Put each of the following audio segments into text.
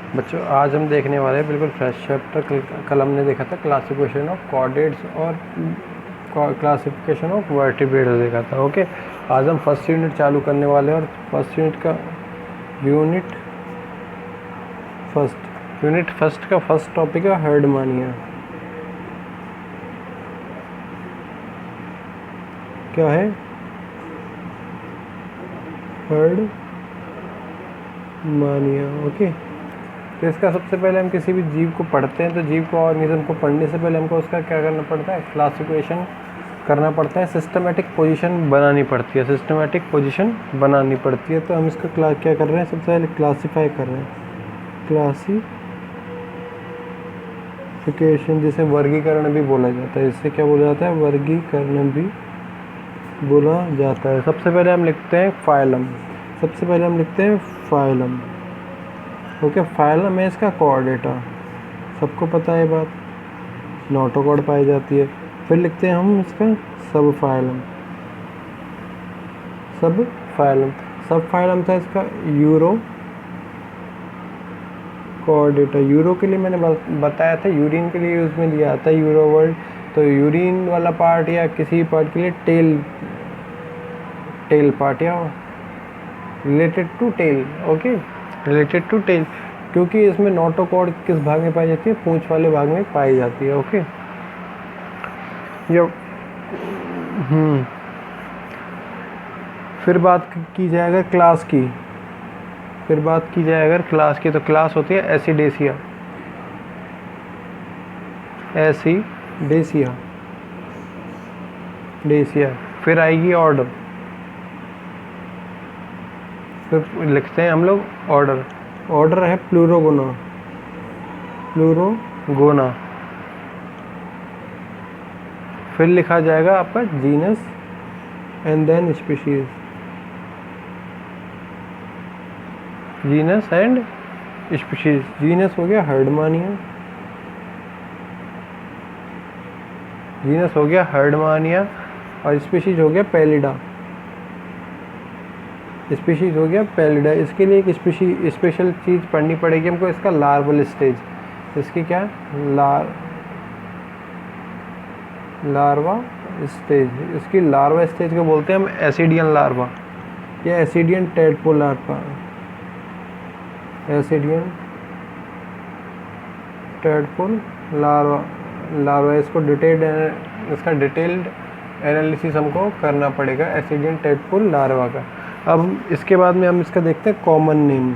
बच्चों आज हम देखने वाले हैं बिल्कुल फ्रेश चैप्टर। कल हमने देखा था क्लासिफिकेशन ऑफ कॉर्डेट्स और क्लासिफिकेशन ऑफ वर्टिब्रेट्स देखा था। ओके, आज हम फर्स्ट यूनिट चालू करने वाले हैं और फर्स्ट यूनिट फर्स्ट का फर्स्ट टॉपिक है हर्डमानिया। क्या है हर्डमानिया? ओके, तो इसका सबसे पहले हम किसी भी जीव को पढ़ते हैं तो जीव को ऑर्गेनिज्म को पढ़ने से पहले हमको उसका क्या करना पड़ता है? क्लासिफिकेशन करना पड़ता है, सिस्टमेटिक पोजीशन बनानी पड़ती है, तो हम इसका क्या कर रहे हैं? सबसे पहले क्लासीफाई कर रहे हैं, क्लासिफिकेशन जिसे वर्गीकरण भी बोला जाता है। इससे क्या बोला जाता है? वर्गीकरण भी बोला जाता है। सबसे पहले हम लिखते हैं फाइलम। ओके, फाइलम है इसका कॉर्डेटा, सबको पता है बात, नोटोकॉर्ड पाई जाती है। फिर लिखते हैं हम इसका सब फाइलम था इसका यूरो कॉर्डेटा। यूरो के लिए मैंने बताया था, यूरिन के लिए यूज में लिया था यूरो वर्ड। तो यूरिन वाला पार्ट या किसी पार्ट के लिए टेल पार्ट या related to tail. Okay, related to tail, क्योंकि इसमें नोटोकॉर्ड किस भाग में पाई जाती है? पूंछ वाले भाग में पाई जाती है। ओके, जब फिर बात की जाए अगर क्लास की, तो क्लास होती है एसिडेसिया। फिर आएगी ऑर्डर, फिर लिखते हैं हम लोग ऑर्डर है प्लूरोगोना। फिर लिखा जाएगा आपका genus and then species. Genus हो गया हर्डमानिया, और स्पीशीज हो गया पैलिडा। इसके लिए एक स्पेशल चीज़ पढ़नी पड़ेगी हमको, इसका लार्वल स्टेज। इसकी क्या? Larva stage. इसकी लार्वा स्टेज को बोलते हैं हम एसिडियन लार्वा या एसिडियन टेडपोल लार्वा। इसका डिटेल्ड एनालिसिस हमको करना पड़ेगा एसिडियन टेडपोल लार्वा का। अब इसके बाद में हम इसका देखते हैं कॉमन नेम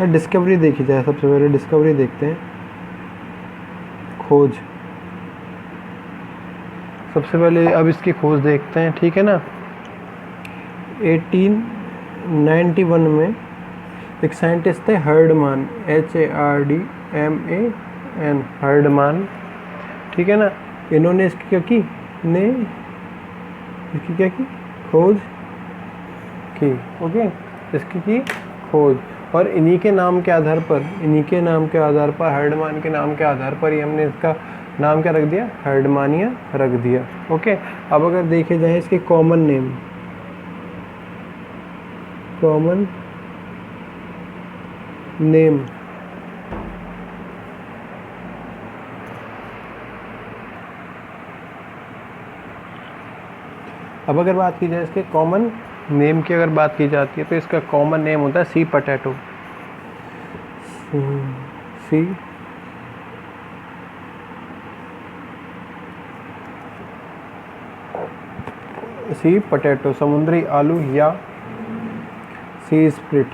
या डिस्कवरी देखी जाए। सबसे पहले डिस्कवरी देखते हैं, खोज। सबसे पहले अब इसकी खोज देखते हैं, ठीक है ना। 1891 में एक साइंटिस्ट थे हर्डमान, HARDMAN, हर्डमान, ठीक है ना। इन्होंने इसकी क्या की खोज की। ओके, इसकी की खोज, और इन्हीं के नाम के आधार पर, हर्डमान के नाम के आधार पर ही हमने इसका नाम क्या रख दिया? हर्डमानिया रख दिया। ओके, अब अगर देखे जाए इसके कॉमन नेम अब अगर बात की जाए इसके कॉमन नेम की, अगर बात की जाती है तो इसका कॉमन नेम होता है सी पोटैटो। सी पोटैटो, समुद्री आलू या सी स्प्रिट,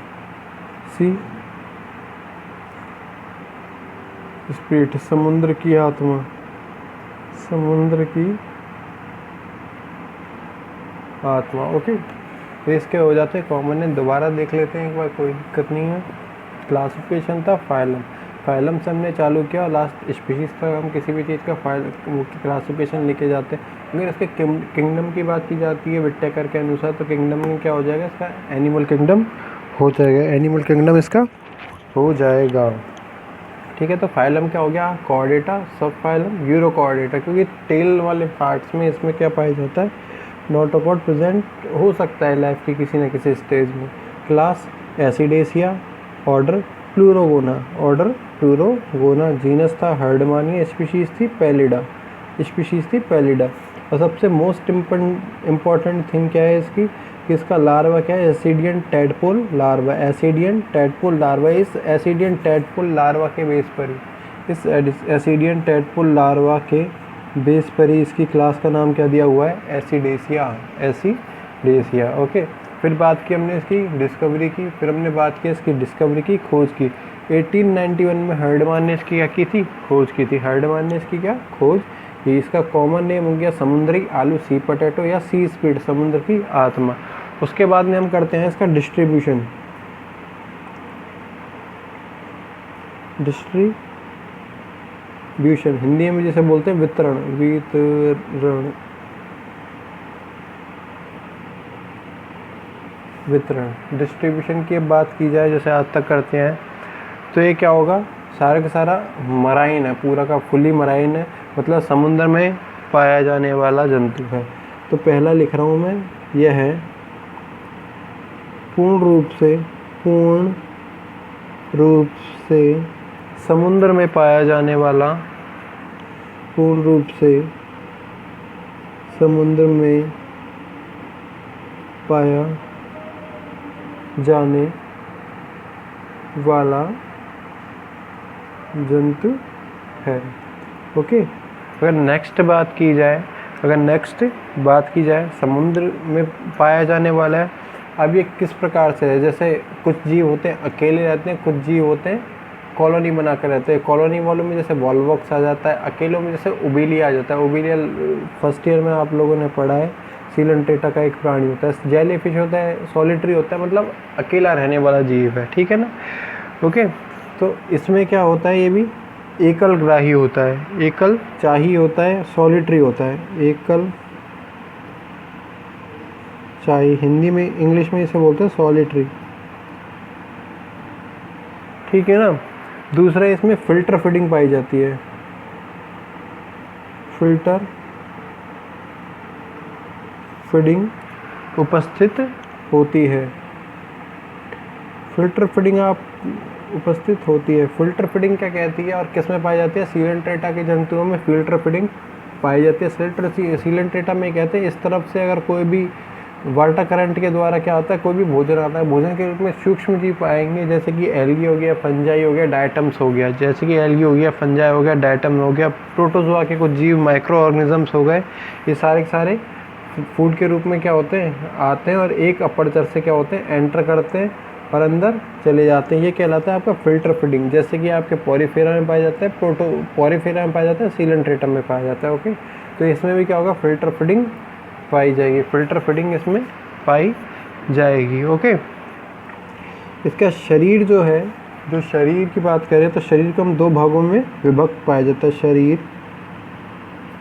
समुद्र की आत्मा, ओके, तो इसके हो जाते हैं कॉमन नेम। दोबारा देख लेते हैं एक बार, कोई दिक्कत नहीं है। क्लासिफिकेशन था फाइलम से हमने चालू किया, और लास्ट स्पीशीज तक हम किसी भी चीज़ का क्लासिफिकेशन लेके जाते हैं। अगर इसके किंगडम की बात की जाती है विटेकर के अनुसार, तो किंगडम में क्या हो जाएगा? इसका एनिमल किंगडम हो जाएगा, ठीक है। तो फाइलम क्या हो गया? कॉर्डेटा, सब फाइलम यूरो कॉर्डेटा, क्योंकि टेल वाले पार्ट्स में इसमें क्या पाया जाता है? नोटोकॉर्ड प्रेजेंट हो सकता है लाइफ की किसी न किसी स्टेज में। क्लास एसिडेसिया, ऑर्डर प्लूरोगोना, ऑर्डर प्लूरोगोना, जीनस था हर्डमानिया, स्पीशीज़ थी पैलिडा, और सबसे मोस्ट इम्पॉर्टेंट थिंग क्या है इसकी कि इसका लार्वा क्या है, एसिडियन टैडपोल लार्वा, इस एसिडियन टैडपोल लार्वा के बेस पर ही, इस एसिडियन टैडपोल लार्वा के बेस पर ही इसकी क्लास का नाम क्या दिया हुआ है, एसिडेसिया। ओके, फिर बात की हमने इसकी डिस्कवरी की, फिर हमने बात की इसकी डिस्कवरी की, खोज की। 1891 में हर्डमान ने इसकी क्या की थी, खोज की थी। हर्डमान ने इसकी क्या खोज, ये इसका कॉमन नेम हो गया समुद्री आलू, सी पोटैटो या सी स्पीड, समुद्र की आत्मा। उसके बाद में हम करते हैं इसका डिस्ट्रीब्यूशन, हिंदी में जैसे बोलते हैं वितरण, डिस्ट्रीब्यूशन की बात की जाए जैसे आज तक करते हैं, तो ये क्या होगा, सारा का सारा मराइन है, पूरा का फुली मराइन है, मतलब समुद्र में पाया जाने वाला जंतु है। तो पहला लिख रहा हूँ मैं, यह है पूर्ण रूप से समुद्र में पाया जाने वाला, पूर्ण रूप से समुद्र में पाया जाने वाला जंतु है। ओके, अगर नेक्स्ट बात की जाए, समुद्र में पाया जाने वाला है। अब ये किस प्रकार से है, जैसे कुछ जीव होते हैं अकेले रहते हैं, कुछ जीव होते हैं कॉलोनी बना कर रहते हैं। कॉलोनी वालों में जैसे वॉल्वॉक्स आ जाता है, अकेलों में जैसे उबीलिया आ जाता है। उबीलिया फर्स्ट ईयर में आप लोगों ने पढ़ा है, सीलनटेटा का एक प्राणी होता है। जेली फिश होता है, सॉलिटरी होता है, मतलब अकेला रहने वाला जीव है, ठीक है ना। ओके, तो इसमें क्या होता है, ये भी एकल ग्राही होता है, एकल चाही होता है, सॉलिटरी होता है, एकल चाही, हिंदी में इंग्लिश में इसे बोलते हैं सॉलिटरी, ठीक है ना। दूसरा, इसमें फिल्टर फीडिंग पाई जाती है, फिल्टर फीडिंग उपस्थित होती है, फिल्टर फीडिंग उपस्थित होती है। फिल्टर फीडिंग क्या कहती है और किस में पाई जाती है, सीलनटेटा के जंतुओं में फिल्टर फीडिंग पाई जाती है। सीलनटेटा में कहते हैं इस तरफ से अगर कोई भी वाटर करंट के द्वारा क्या होता है, कोई भी भोजन आता है, भोजन के रूप में सूक्ष्म जीव पाएंगे, जैसे कि एल्गी हो गया, फंजाई हो गया, डायटम्स हो गया। जैसे कि एल्गी हो गया, फंजाई हो गया, डायटम हो गया, प्रोटोजोआ के कुछ जीव, माइक्रो ऑर्गेनिजम्स हो गए, ये सारे के सारे फूड के रूप में क्या होते हैं, आते हैं और एक अपर्चर से क्या होते हैं, एंटर करते हैं और अंदर चले जाते हैं। ये कहलाता है आपका फिल्टर फीडिंग। जैसे कि आपके पॉरीफेरा में पाया जाता है, पॉरीफेरा में पाया जाता है, सीलनट्रेटम में पाया जाता है। ओके, तो इसमें भी क्या होगा, फिल्टर फीडिंग पाई जाएगी, फिल्टर फीडिंग इसमें पाई जाएगी। ओके, इसका शरीर जो है, जो शरीर की बात करें तो शरीर को हम दो भागों में विभक्त पाया जाता है। शरीर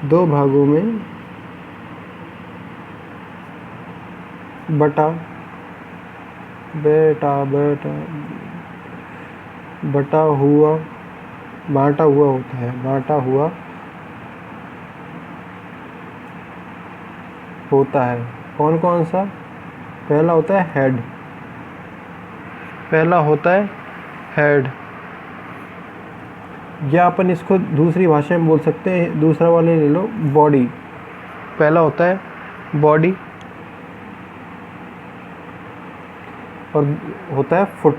दो भागों में बटा हुआ होता है, बांटा हुआ होता है। कौन कौन सा, पहला होता है हेड, या अपन इसको दूसरी भाषा में बोल सकते हैं, दूसरा वाले ले लो, बॉडी। पहला होता है बॉडी और होता है फुट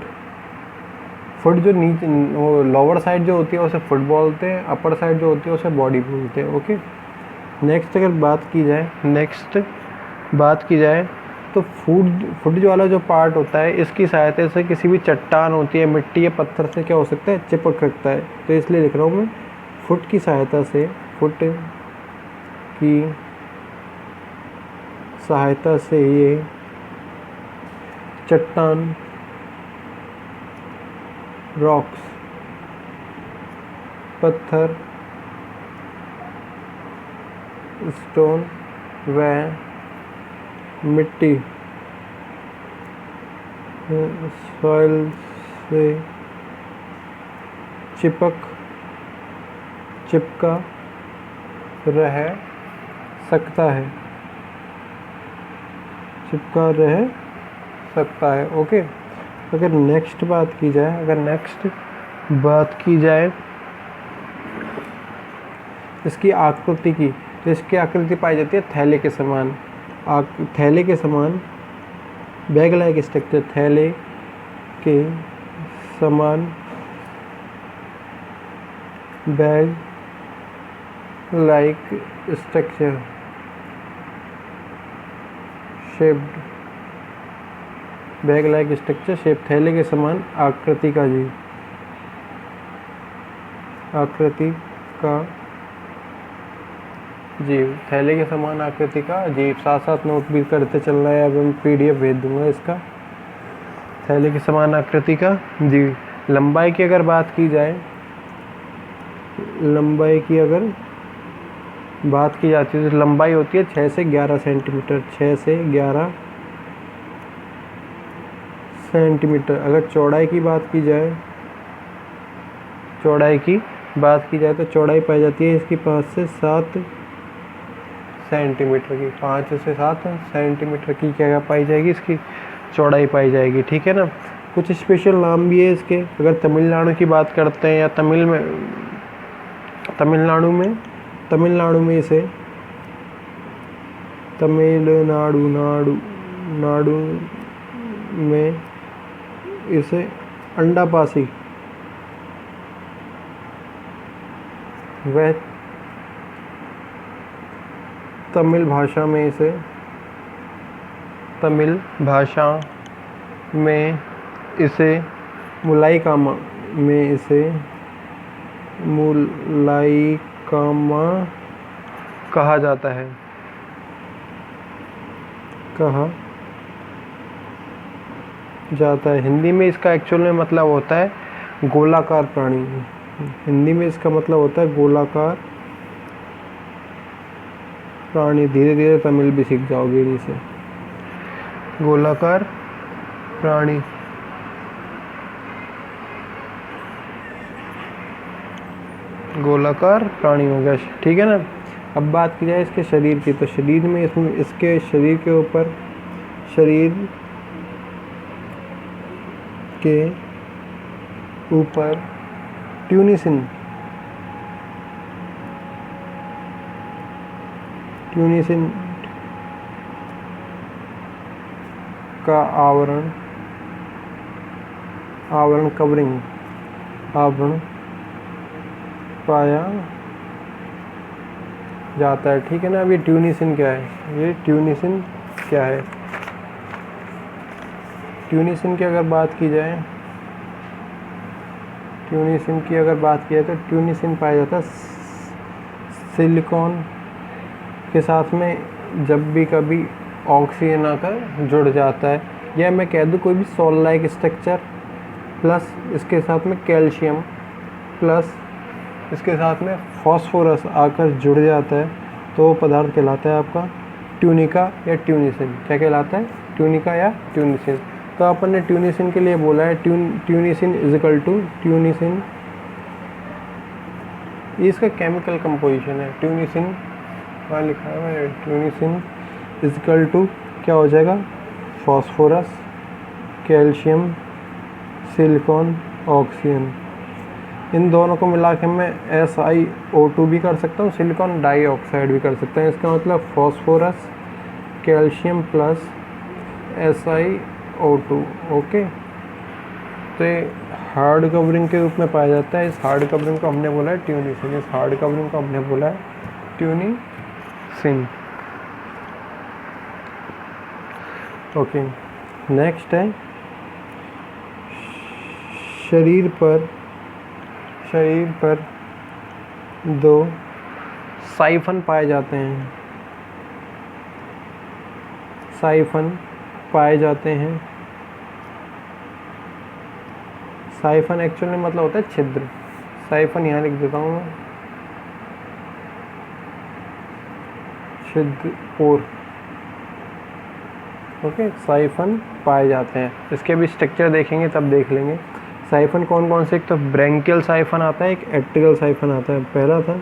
जो नीचे, वो लोअर साइड जो होती है उसे फुट बोलते हैं, अपर साइड जो होती है उसे बॉडी बोलते हैं। ओके, नेक्स्ट अगर बात की जाए तो फुट जो वाला जो पार्ट होता है, इसकी सहायता से किसी भी चट्टान होती है, मिट्टी या पत्थर से क्या हो सकता है, चिपक सकता है। तो इसलिए लिख रहा हूँ मैं, फुट की सहायता से ये चट्टान, रॉक्स, पत्थर, स्टोन व मिट्टी, सॉइल से चिपका रह सकता है। ओके, अगर नेक्स्ट बात की जाए इसकी आकृति की, तो इसकी आकृति पाई जाती है थैले के समान। थैले के समान बैग लाइक स्ट्रक्चर, थैले के समान bag like structure shaped, bag like structure shape, थैले के समान आकृति का जीव, आकृति का जीव, थैले के समान आकृति का जीव। साथ साथ नोट भी करते चलना है, अब मैं PDF भेज दूंगा इसका। थैले के समान आकृति का जीव। लंबाई की अगर बात की जाए, लंबाई की अगर बात की जाती है तो लंबाई होती है 6 से 11 सेंटीमीटर, 6 से 11 सेंटीमीटर। अगर चौड़ाई की बात की जाए, तो चौड़ाई पाई जाती है इसकी 5 से 7 सेंटीमीटर की, 5 से 7 सेंटीमीटर की क्या पाई जाएगी, इसकी चौड़ाई पाई जाएगी। ठीक है ना। कुछ स्पेशल नाम भी है इसके। अगर तमिलनाडु की बात करते हैं या तमिलनाडु में इसे नाडु में इसे अंडापासी, वह तमिल भाषा में इसे मुलाइकामा कहा जाता है। हिंदी में इसका एक्चुअल में मतलब होता है गोलाकार प्राणी। हिंदी में इसका मतलब होता है गोलाकार प्राणी। धीरे धीरे तमिल भी सीख जाओगे इनसे। गोलाकार प्राणी, गोलाकार प्राणी हो गया। ठीक है ना। अब बात की जाए इसके शरीर की, तो शरीर में इसके शरीर के ऊपर ट्यूनिसिन का आवरण पाया जाता है। ठीक है ना। अब ये ट्यूनिसिन क्या है? ट्यूनिसिन की अगर बात की जाए, तो ट्यूनिसिन पाया जाता है सिलिकॉन के साथ में जब भी कभी ऑक्सीजन आकर जुड़ जाता है, या मैं कह दूँ कोई भी सॉल्ट लाइक स्ट्रक्चर प्लस इसके साथ में कैल्शियम प्लस इसके साथ में फॉस्फोरस आकर जुड़ जाता है, तो वो पदार्थ कहलाता है आपका ट्यूनिका या ट्यूनिसिन। क्या कहलाता है? ट्यूनिका या ट्यूनिसिन। तो अपन ने ट्यूनिसिन के लिए बोला है tunicin is equal to tunicin, ये इसका केमिकल कंपोजिशन है। ट्यूनिसिन वहाँ लिखा है, ट्यूनिसिन इज इक्वल टू क्या हो जाएगा? Phosphorus, calcium, silicon, oxygen. इन दोनों को मिला के मैं SiO2 भी कर सकता हूँ, सिलिकॉन डाइऑक्साइड भी कर सकता हूँ। इसका मतलब phosphorus, calcium plus SiO2। Okay. तो ये हार्ड कवरिंग के रूप में पाया जाता है। इस हार्ड कवरिंग को हमने बोला है ट्यूनिसिन। ओके। नेक्स्ट है शरीर पर 2 साइफन पाए जाते हैं। साइफन एक्चुअली मतलब होता है छिद्र। साइफन यहाँ लिख देता हूँ मैं, छिद्र पोर। ओके। साइफन पाए जाते हैं। इसके भी स्ट्रक्चर देखेंगे तब देख लेंगे। साइफन कौन कौन से? एक तो ब्रैंकियल साइफन आता है, एक एट्रियल साइफन आता है। पहला था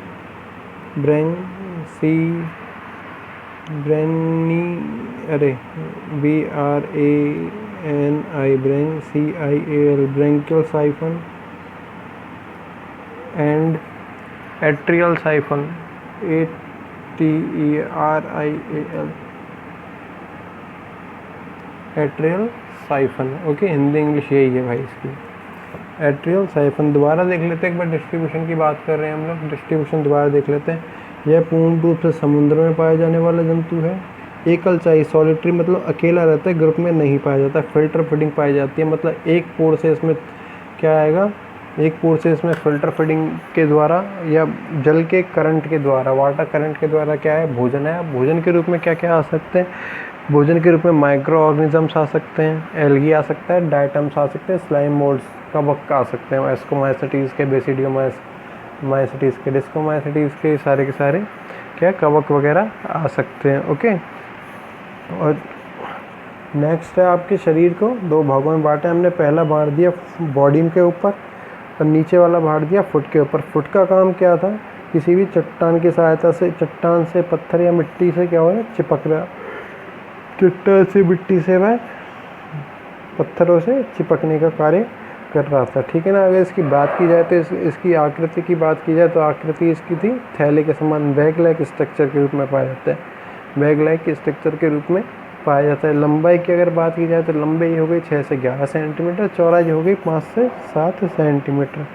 BRANCIAL branchial siphon and atrial siphon ATERIAL atrial siphon. Okay, Hindi English यही है भाई इसकी, एट्रियल साइफन। दोबारा देख लेते हैं एक बार, डिस्ट्रीब्यूशन की बात कर रहे हैं हम लोग, डिस्ट्रीब्यूशन दोबारा देख लेते हैं। यह पूर्ण रूप से समुद्र में पाया जाने वाला जंतु है। एकल चाई सॉलिटरी मतलब अकेला रहता है, ग्रुप में नहीं पाया जाता। फिल्टर फीडिंग पाई जाती है, मतलब एक पोर से इसमें क्या आएगा, एक पोर से इसमें फिल्टर फीडिंग के द्वारा या जल के करंट के द्वारा, वाटर करंट के द्वारा क्या है, भोजन है। भोजन के रूप में क्या क्या आ सकते हैं, भोजन के रूप में माइक्रो ऑर्गेनिजम्स आ सकते हैं, एल्गी आ सकता है, डायटम्स आ सकते हैं, स्लाइम मोल्ड्स, कवक आ सकते हैं, एस्कोमाइसिटीज़ के, बेसिडियोमाइसिटीज़ के, डिस्कोमाइसिटीज़ के, सारे के सारे क्या कवक वगैरह आ सकते हैं। ओके, और नेक्स्ट है आपके शरीर को दो भागों में बांटा हमने। पहला बांट दिया बॉडी के ऊपर और नीचे वाला बांट दिया फुट के ऊपर। फुट का काम क्या था, किसी भी चट्टान की सहायता से, चट्टान से, पत्थर या मिट्टी से क्या हो रहा है, चिपक रहा, चट्टान से, मिट्टी से, वह पत्थरों से चिपकने का कार्य कर रहा था। ठीक है ना। अगर इसकी बात की जाए तो इसकी आकृति की बात की जाए तो आकृति इसकी थी थैले के समान, बैग लाइक स्ट्रक्चर के रूप में पाया जाता है, बैग लाइक स्ट्रक्चर के रूप में पाया जाता है। लंबाई की अगर बात की जाए तो लंबाई हो गई 6 से 11 सेंटीमीटर, चौड़ाई हो गई 5 से 7 सेंटीमीटर।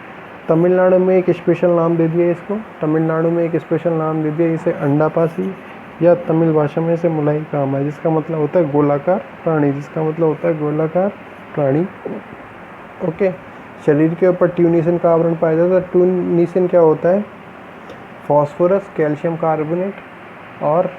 तमिलनाडु में एक स्पेशल नाम दे दिया इसको, तमिलनाडु में एक स्पेशल नाम दे दिया इसे अंडापासी, या तमिल भाषा में इसे मुलाई काम है, जिसका मतलब होता है गोलाकार प्राणी, जिसका मतलब होता है गोलाकार प्राणी। ओके, शरीर के ऊपर ट्यूनिसन का आवरण पाया जाता है। ट्यूनिसन क्या होता है, फास्फोरस, कैल्शियम कार्बोनेट और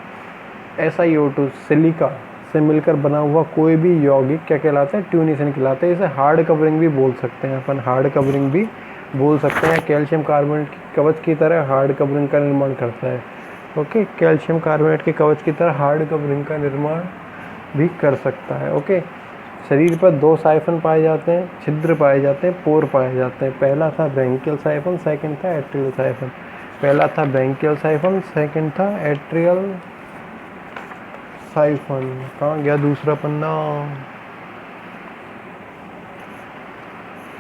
SiO2 सिलिका से मिलकर बना हुआ कोई भी यौगिक क्या कहलाता है, ट्यूनिसन कहलाता है। इसे हार्ड कवरिंग भी बोल सकते हैं अपन, हार्ड कवरिंग भी बोल सकते हैं। कैल्शियम कार्बोनेट की कवच की तरह हार्ड कवरिंग का निर्माण करता है। ओके, कैल्शियम कार्बोनेट के कवच की तरह हार्ड कवरिंग का निर्माण भी कर सकता है। ओके, शरीर पर 2 साइफन पाए जाते हैं, छिद्र पाए जाते हैं, पोर पाए जाते हैं। पहला था ब्रैंकियल साइफन, सेकंड था एट्रियल साइफन। पहला था ब्रैंकियल साइफन, सेकंड था एट्रियल साइफन। कहाँ गया दूसरा पन्ना,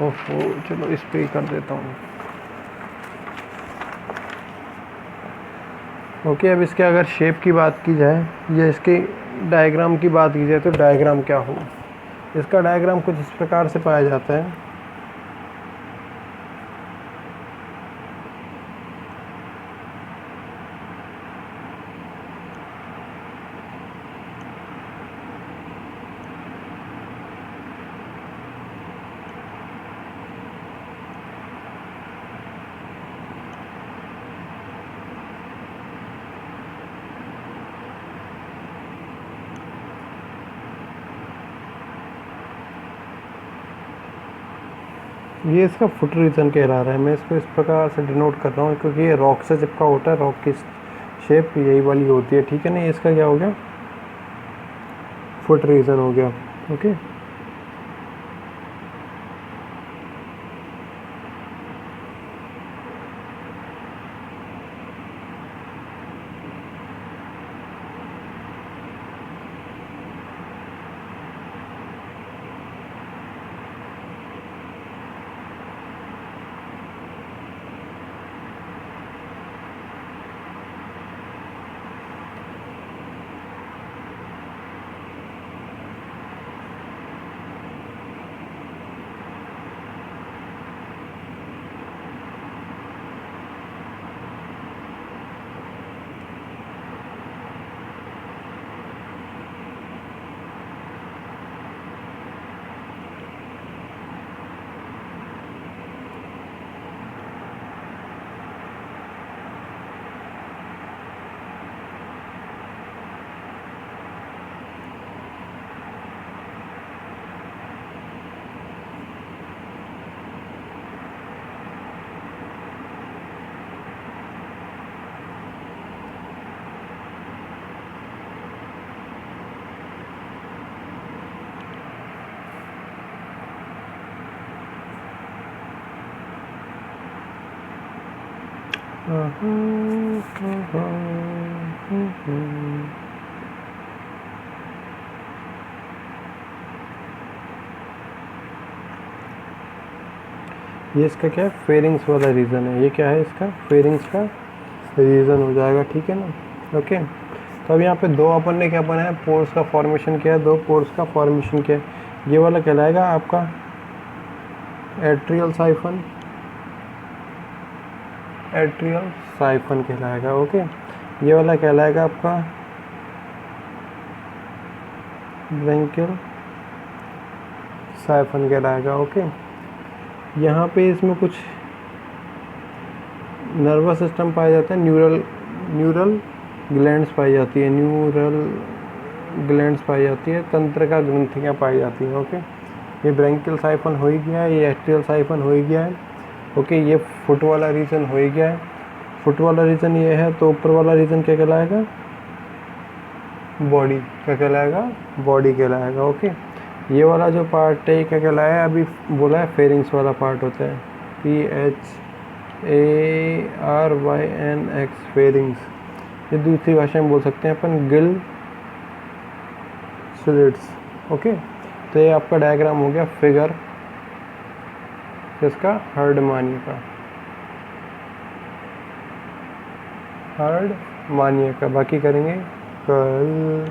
ओहो, चलो इस पे ही कर देता हूँ। ओके, अब इसके अगर शेप की बात की जाए या इसके डायग्राम की बात की जाए तो डायग्राम क्या हो, इसका डायग्राम कुछ इस प्रकार से पाया जाता है। ये इसका फुट रीजन कहला रहा है, मैं इसको इस प्रकार से डिनोट कर रहा हूँ क्योंकि ये रॉक से चिपका होता है, रॉक की शेप यही वाली होती है। ठीक है ना, ये इसका क्या हो गया, फुट रीजन हो गया। ओके, ये इसका क्या है, फेरिंग्स वाला रीज़न है। ये क्या है, इसका फेरिंग्स का रीज़न हो जाएगा, ठीक है ना। ओके, तो अब यहाँ पे दो अपन ने क्या बनाया, पोर्स का फॉर्मेशन किया, दो पोर्स का फॉर्मेशन किया। ये वाला कहलाएगा आपका एट्रियल साइफन, एट्रियल साइफन कहलाएगा। ओके, ये वाला कहलाएगा आपका ब्रैंकियल साइफन कहलाएगा। ओके, यहाँ पे इसमें कुछ नर्वस सिस्टम पाया जाता है, न्यूरल ग्लैंड्स पाई जाती है, न्यूरल ग्लैंड्स पाई जाती है, तंत्रिका ग्रंथियाँ पाई जाती हैं। ओके, ये ब्रैंकियल साइफन हो ही गया है, ये एट्रियल साइफन हो ही गया है। ओके, ये फुट वाला रीजन हो ही गया है। फुट वाला रीजन ये है, तो ऊपर वाला रीजन क्या कहलाएगा, बॉडी। क्या कहलाएगा, बॉडी कहलाएगा। ओके, ये वाला जो पार्ट है क्या कहलाया, अभी बोला है फेरिंग्स वाला पार्ट होता है, PHARYNX फेरिंग्स। ये दूसरी भाषा में बोल सकते हैं अपन गिल स्लिट्स। ओके, तो ये आपका डायग्राम हो गया फिगर इसका हर्डमानिया का, हर्डमानिया का। बाकी करेंगे कल।